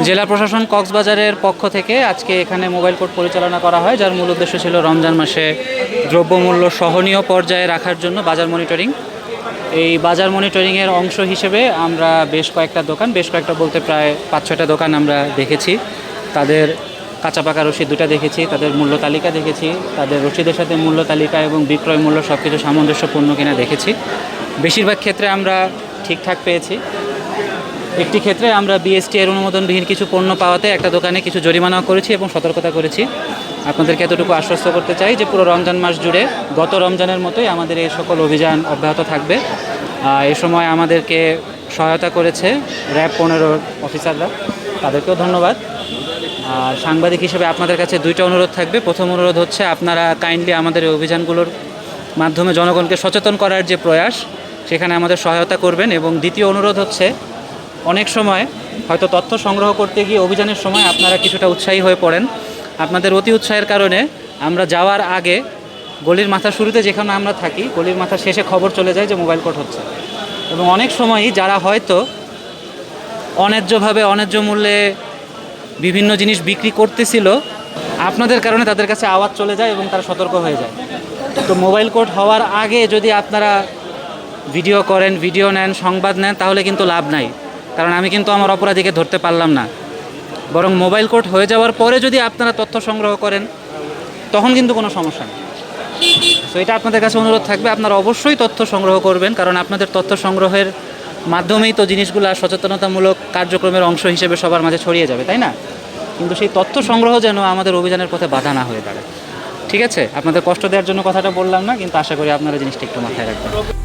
জেলা প্রশাসন কক্সবাজারের পক্ষ থেকে আজকে এখানে মোবাইল কোর্ট পরিচালনা করা হয়, যার মূল উদ্দেশ্য ছিল রমজান মাসে দ্রব্যমূল্য সহনীয় পর্যায়ে রাখার জন্য বাজার মনিটরিং। এই বাজার মনিটরিংয়ের অংশ হিসেবে আমরা বেশ কয়েকটা বলতে প্রায় 5-6টা দোকান আমরা দেখেছি। তাদের কাঁচা পাকা রসিদ দুটা দেখেছি, তাদের মূল্য তালিকা দেখেছি, তাদের রসিদের সাথে মূল্য তালিকা এবং বিক্রয় মূল্য সব কিছু সামঞ্জস্যপূর্ণ কিনা দেখেছি। বেশিরভাগ ক্ষেত্রে আমরা ঠিকঠাক পেয়েছি। একটি ক্ষেত্রে আমরা বিএসটি এর অনুমোদনবিহীন কিছু পণ্য পাওয়াতে একটা দোকানে কিছু জরিমানা করেছি এবং সতর্কতা করেছি। আপনাদেরকে এতটুকু আশ্বস্ত করতে চাই যে পুরো রমজান মাস জুড়ে গত রমজানের মতোই আমাদের এই সকল অভিযান অব্যাহত থাকবে। এ সময় আমাদেরকে সহায়তা করেছে র্যাব 15 অফিসাররা, তাদেরকেও ধন্যবাদ। আর সাংবাদিক হিসেবে আপনাদের কাছে 2টা অনুরোধ থাকবে। প্রথম অনুরোধ হচ্ছে আপনারা কাইন্ডলি আমাদের এই অভিযানগুলোর মাধ্যমে জনগণকে সচেতন করার যে প্রয়াস সেখানে আমাদের সহায়তা করবেন। এবং দ্বিতীয় অনুরোধ হচ্ছে অনেক সময় হয়তো তথ্য সংগ্রহ করতে গিয়ে অভিযানের সময় আপনারা কিছুটা উৎসাহী হয়ে পড়েন। আপনাদের অতি উৎসাহের কারণে আমরা যাওয়ার আগে গলির মাথা শুরুতে যেখানে আমরা থাকি গলির মাথা শেষে খবর চলে যায় যে মোবাইল কোর্ট হচ্ছে। এবং অনেক সময়ই যারা হয়তো অন্যায্য মূল্যে বিভিন্ন জিনিস বিক্রি করতেছিল, আপনাদের কারণে তাদের কাছে আওয়াজ চলে যায় এবং তারা সতর্ক হয়ে যায়। তো মোবাইল কোর্ট হওয়ার আগে যদি আপনারা ভিডিও করেন, ভিডিও নেন, সংবাদ নেন, তাহলে কিন্তু লাভ নাই। কারণ আমি কিন্তু আমার অপরাধীকে ধরতে পারলাম না। বরং মোবাইল কোর্ট হয়ে যাওয়ার পরে যদি আপনারা তথ্য সংগ্রহ করেন তখন কিন্তু কোনো সমস্যা নেই। তো এটা আপনাদের কাছে অনুরোধ থাকবে, আপনারা অবশ্যই তথ্য সংগ্রহ করবেন, কারণ আপনাদের তথ্য সংগ্রহের মাধ্যমেই তো জিনিসগুলো সচেতনতামূলক কার্যক্রমের অংশ হিসেবে সবার মাঝে ছড়িয়ে যাবে, তাই না? কিন্তু সেই তথ্য সংগ্রহ যেন আমাদের অভিযানের পথে বাধা না হয়ে দাঁড়ায়। ঠিক আছে, আপনাদের কষ্ট দেওয়ার জন্য কথাটা বললাম না, কিন্তু আশা করি আপনারা জিনিসটা একটু মাথায় রাখবেন।